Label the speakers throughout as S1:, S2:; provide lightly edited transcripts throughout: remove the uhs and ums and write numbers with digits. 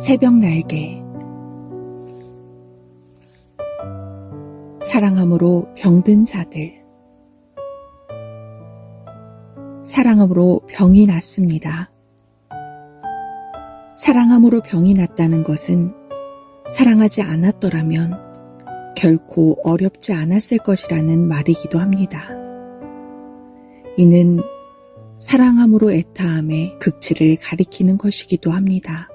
S1: 새벽 날개. 사랑함으로 병든 자들. 사랑함으로 병이 낫습니다. 사랑함으로 병이 낫다는 것은 사랑하지 않았더라면 결코 어렵지 않았을 것이라는 말이기도 합니다. 이는 사랑함으로 애타함의 극치를 가리키는 것이기도 합니다.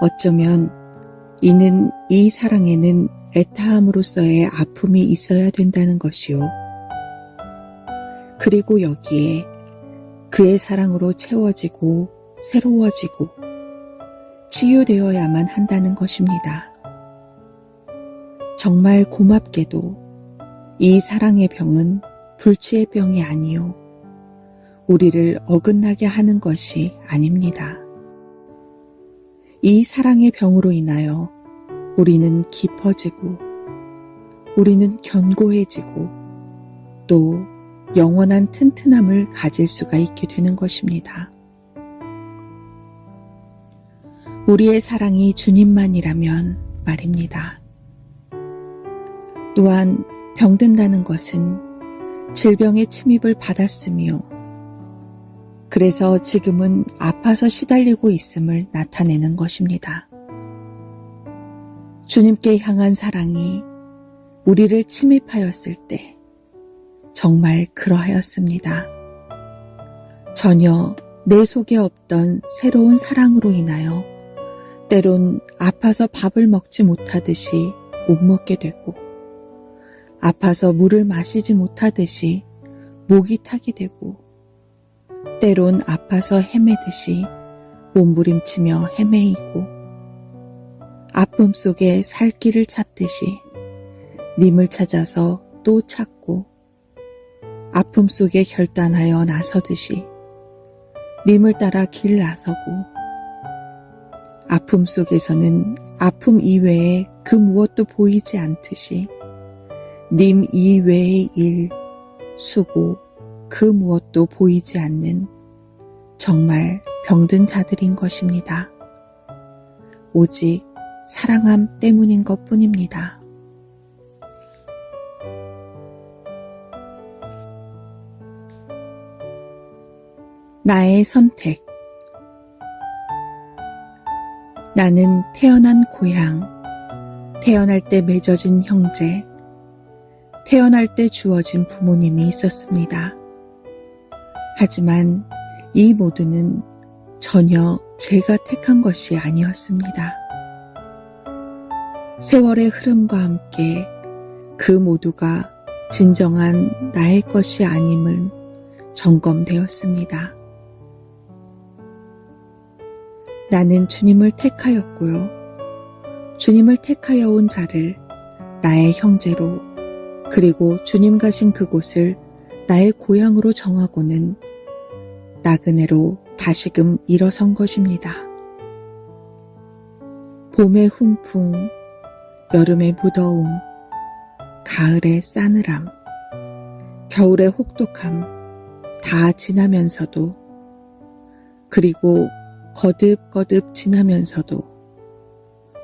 S1: 어쩌면 이는 이 사랑에는 애타함으로써의 아픔이 있어야 된다는 것이요. 그리고 여기에 그의 사랑으로 채워지고 새로워지고 치유되어야만 한다는 것입니다. 정말 고맙게도 이 사랑의 병은 불치의 병이 아니요, 우리를 어긋나게 하는 것이 아닙니다. 이 사랑의 병으로 인하여 우리는 깊어지고, 우리는 견고해지고, 또 영원한 튼튼함을 가질 수가 있게 되는 것입니다. 우리의 사랑이 주님만이라면 말입니다. 또한 병든다는 것은 질병의 침입을 받았으며, 그래서 지금은 아파서 시달리고 있음을 나타내는 것입니다. 주님께 향한 사랑이 우리를 침입하였을 때 정말 그러하였습니다. 전혀 내 속에 없던 새로운 사랑으로 인하여 때론 아파서 밥을 먹지 못하듯이 못 먹게 되고, 아파서 물을 마시지 못하듯이 목이 타게 되고, 때론 아파서 헤매듯이 몸부림치며 헤매이고, 아픔 속에 살 길을 찾듯이 님을 찾아서 또 찾고, 아픔 속에 결단하여 나서듯이 님을 따라 길 나서고, 아픔 속에서는 아픔 이외에 그 무엇도 보이지 않듯이 님 이외의 일, 수고, 그 무엇도 보이지 않는 정말 병든 자들인 것입니다. 오직 사랑함 때문인 것 뿐입니다. 나의 선택. 나는 태어난 고향, 태어날 때 맺어진 형제, 태어날 때 주어진 부모님이 있었습니다. 하지만 이 모두는 전혀 제가 택한 것이 아니었습니다. 세월의 흐름과 함께 그 모두가 진정한 나의 것이 아님을 점검되었습니다. 나는 주님을 택하였고요. 주님을 택하여 온 자를 나의 형제로, 그리고 주님 가신 그곳을 나의 고향으로 정하고는 나그네로 다시금 일어선 것입니다. 봄의 훈풍, 여름의 무더움, 가을의 싸늘함, 겨울의 혹독함 다 지나면서도, 그리고 거듭거듭 지나면서도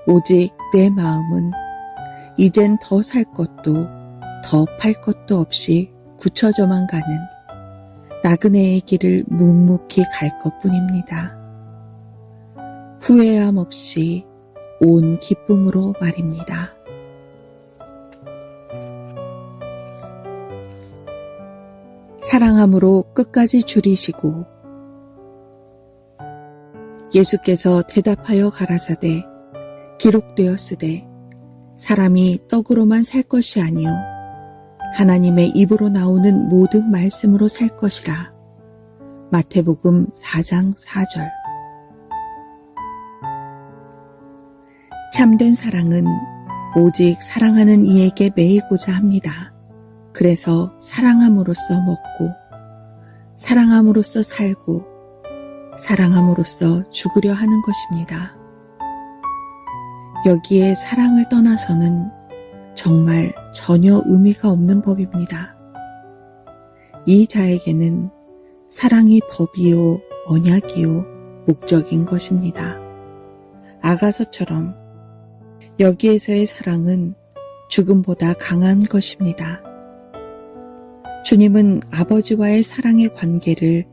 S1: 오직 내 마음은 이젠 더 살 것도 더 팔 것도 없이 굳혀져만 가는 나그네의 길을 묵묵히 갈 것뿐입니다. 후회함 없이 온 기쁨으로 말입니다. 사랑함으로 끝까지 줄이시고, 예수께서 대답하여 가라사대 기록되었으되 사람이 떡으로만 살 것이 아니요 하나님의 입으로 나오는 모든 말씀으로 살 것이라. 마태복음 4장 4절. 참된 사랑은 오직 사랑하는 이에게 매이고자 합니다. 그래서 사랑함으로써 먹고, 사랑함으로써 살고, 사랑함으로써 죽으려 하는 것입니다. 여기에 사랑을 떠나서는 정말 전혀 의미가 없는 법입니다. 이 자에게는 사랑이 법이요 언약이요 목적인 것입니다. 아가서처럼 여기에서의 사랑은 죽음보다 강한 것입니다. 주님은 아버지와의 사랑의 관계를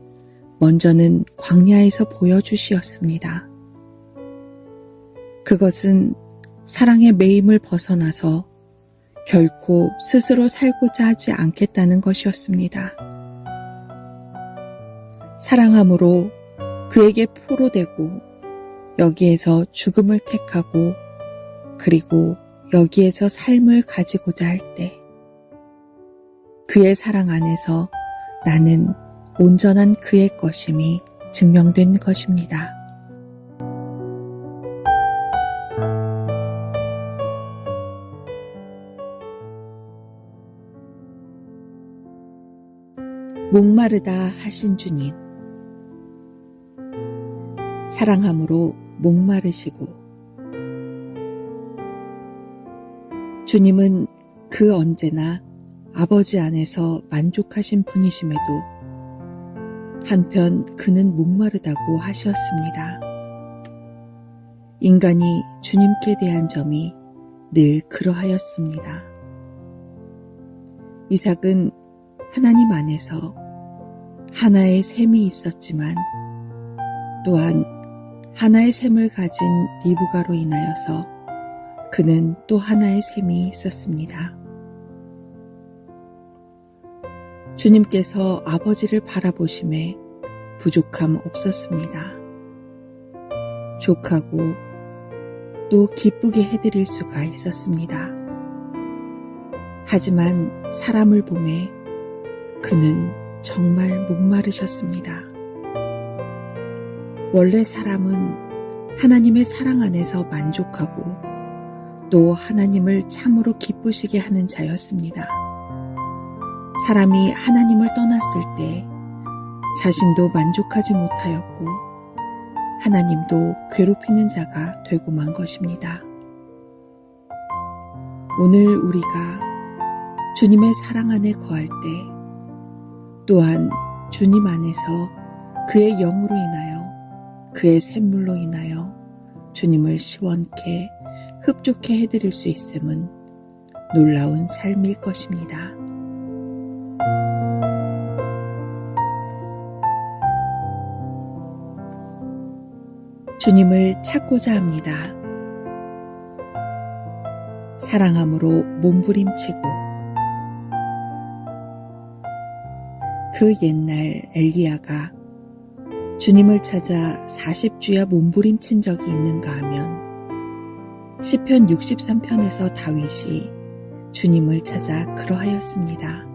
S1: 먼저는 광야에서 보여주시었습니다. 그것은 사랑의 매임을 벗어나서 결코 스스로 살고자 하지 않겠다는 것이었습니다. 사랑함으로 그에게 포로되고 여기에서 죽음을 택하고 그리고 여기에서 삶을 가지고자 할 때 그의 사랑 안에서 나는 온전한 그의 것임이 증명된 것입니다. 목마르다 하신 주님, 사랑함으로 목마르시고 주님은 그 언제나 아버지 안에서 만족하신 분이심에도 한편 그는 목마르다고 하셨습니다. 인간이 주님께 대한 점이 늘 그러하였습니다. 이삭은 하나님 안에서 하나의 샘이 있었지만 또한 하나의 샘을 가진 리브가로 인하여서 그는 또 하나의 샘이 있었습니다. 주님께서 아버지를 바라보심에 부족함 없었습니다. 족하고 또 기쁘게 해드릴 수가 있었습니다. 하지만 사람을 보매 그는 정말 목마르셨습니다. 원래 사람은 하나님의 사랑 안에서 만족하고 또 하나님을 참으로 기쁘시게 하는 자였습니다. 사람이 하나님을 떠났을 때 자신도 만족하지 못하였고 하나님도 괴롭히는 자가 되고 만 것입니다. 오늘 우리가 주님의 사랑 안에 거할 때 또한 주님 안에서 그의 영으로 인하여 그의 샘물로 인하여 주님을 시원케 흡족해 해드릴 수 있음은 놀라운 삶일 것입니다. 주님을 찾고자 합니다. 사랑함으로 몸부림치고 그 옛날 엘리야가 주님을 찾아 40주야 몸부림친 적이 있는가 하면 시편 63편에서 다윗이 주님을 찾아 그러하였습니다.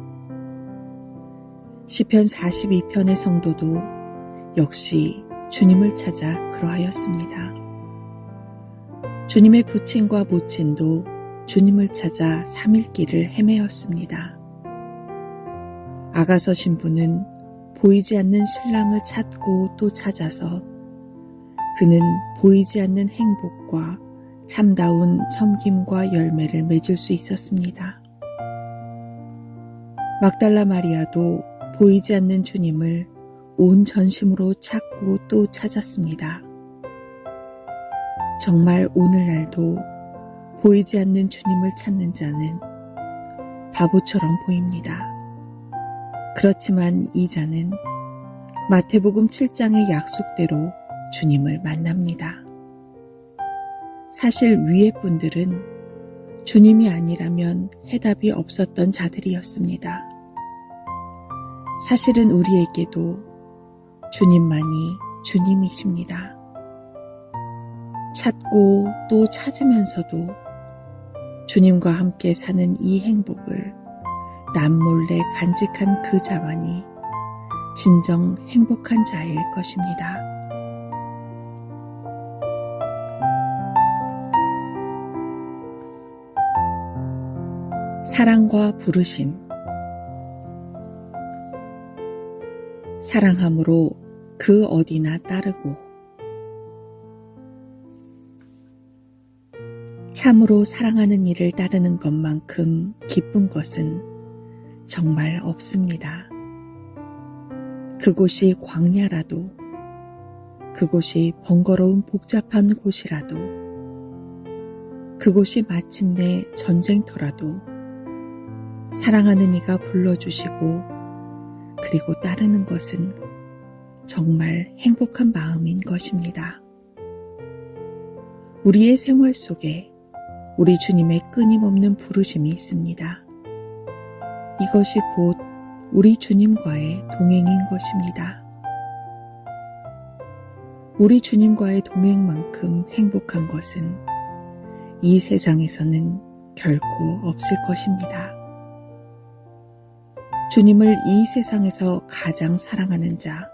S1: 시편 42편의 성도도 역시 주님을 찾아 그러하였습니다. 주님의 부친과 모친도 주님을 찾아 3일길을 헤매었습니다. 아가서 신부는 보이지 않는 신랑을 찾고 또 찾아서 그는 보이지 않는 행복과 참다운 섬김과 열매를 맺을 수 있었습니다. 막달라 마리아도 보이지 않는 주님을 온 전심으로 찾고 또 찾았습니다. 정말 오늘날도 보이지 않는 주님을 찾는 자는 바보처럼 보입니다. 그렇지만 이 자는 마태복음 7장의 약속대로 주님을 만납니다. 사실 위의 분들은 주님이 아니라면 해답이 없었던 자들이었습니다. 사실은 우리에게도 주님만이 주님이십니다. 찾고 또 찾으면서도 주님과 함께 사는 이 행복을 남몰래 간직한 그 자만이 진정 행복한 자일 것입니다. 사랑과 부르심. 사랑함으로 그 어디나 따르고 참으로 사랑하는 이를 따르는 것만큼 기쁜 것은 정말 없습니다. 그곳이 광야라도 그곳이 번거로운 복잡한 곳이라도, 그곳이 마침내 전쟁터라도 사랑하는 이가 불러주시고 그리고 따르는 것은 정말 행복한 마음인 것입니다. 우리의 생활 속에 우리 주님의 끊임없는 부르심이 있습니다. 이것이 곧 우리 주님과의 동행인 것입니다. 우리 주님과의 동행만큼 행복한 것은 이 세상에서는 결코 없을 것입니다. 주님을 이 세상에서 가장 사랑하는 자,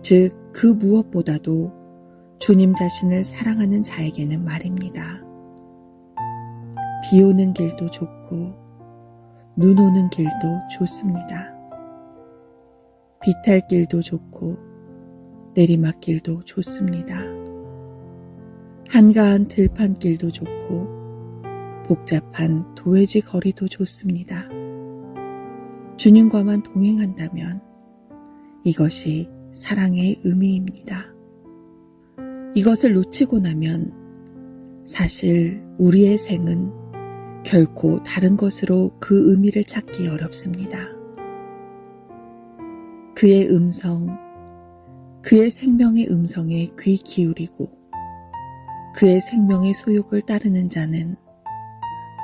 S1: 즉 그 무엇보다도 주님 자신을 사랑하는 자에게는 말입니다. 비 오는 길도 좋고 눈 오는 길도 좋습니다. 비탈 길도 좋고 내리막길도 좋습니다. 한가한 들판길도 좋고 복잡한 도회지 거리도 좋습니다. 주님과만 동행한다면 이것이 사랑의 의미입니다. 이것을 놓치고 나면 사실 우리의 생은 결코 다른 것으로 그 의미를 찾기 어렵습니다. 그의 음성, 그의 생명의 음성에 귀 기울이고 그의 생명의 소욕을 따르는 자는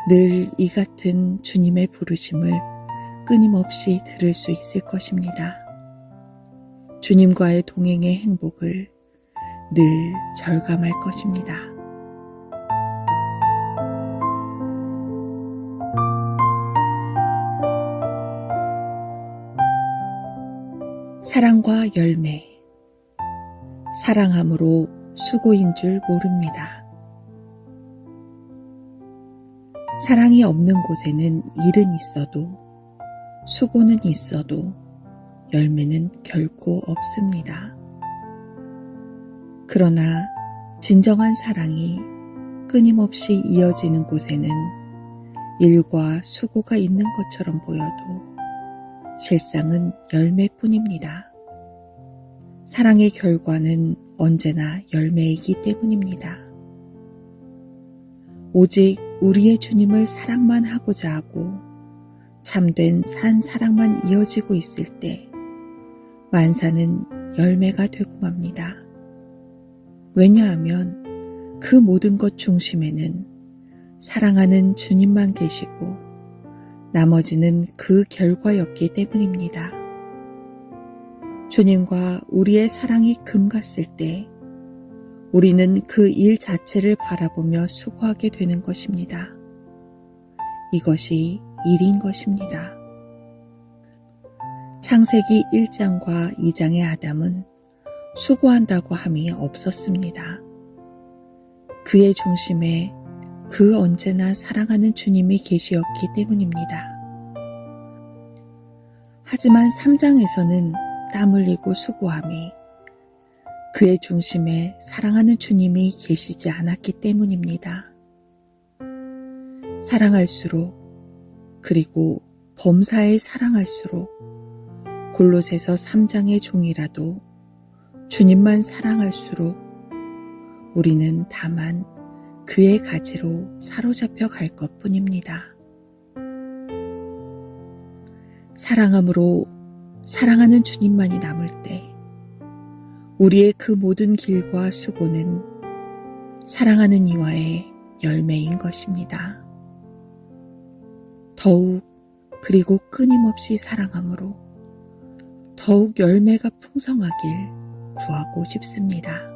S1: 늘 이 같은 주님의 부르심을 끊임없이 들을 수 있을 것입니다. 주님과의 동행의 행복을 늘 절감할 것입니다. 사랑과 열매. 사랑함으로 수고인 줄 모릅니다. 사랑이 없는 곳에는 일은 있어도 수고는 있어도 열매는 결코 없습니다. 그러나 진정한 사랑이 끊임없이 이어지는 곳에는 일과 수고가 있는 것처럼 보여도 실상은 열매뿐입니다. 사랑의 결과는 언제나 열매이기 때문입니다. 오직 우리의 주님을 사랑만 하고자 하고 참된 산 사랑만 이어지고 있을 때 만사는 열매가 되고 맙니다. 왜냐하면 그 모든 것 중심에는 사랑하는 주님만 계시고 나머지는 그 결과였기 때문입니다. 주님과 우리의 사랑이 금갔을 때 우리는 그 일 자체를 바라보며 수고하게 되는 것입니다. 이것이 일인 것입니다. 창세기 1장과 2장의 아담은 수고한다고 함이 없었습니다. 그의 중심에 그 언제나 사랑하는 주님이 계시었기 때문입니다. 하지만 3장에서는 땀 흘리고 수고함이 그의 중심에 사랑하는 주님이 계시지 않았기 때문입니다. 사랑할수록 그리고 범사에 사랑할수록 골로새서 3장의 종이라도 주님만 사랑할수록 우리는 다만 그의 가지로 사로잡혀 갈 것뿐입니다. 사랑함으로 사랑하는 주님만이 남을 때 우리의 그 모든 길과 수고는 사랑하는 이와의 열매인 것입니다. 더욱 그리고 끊임없이 사랑함으로 더욱 열매가 풍성하길 구하고 싶습니다.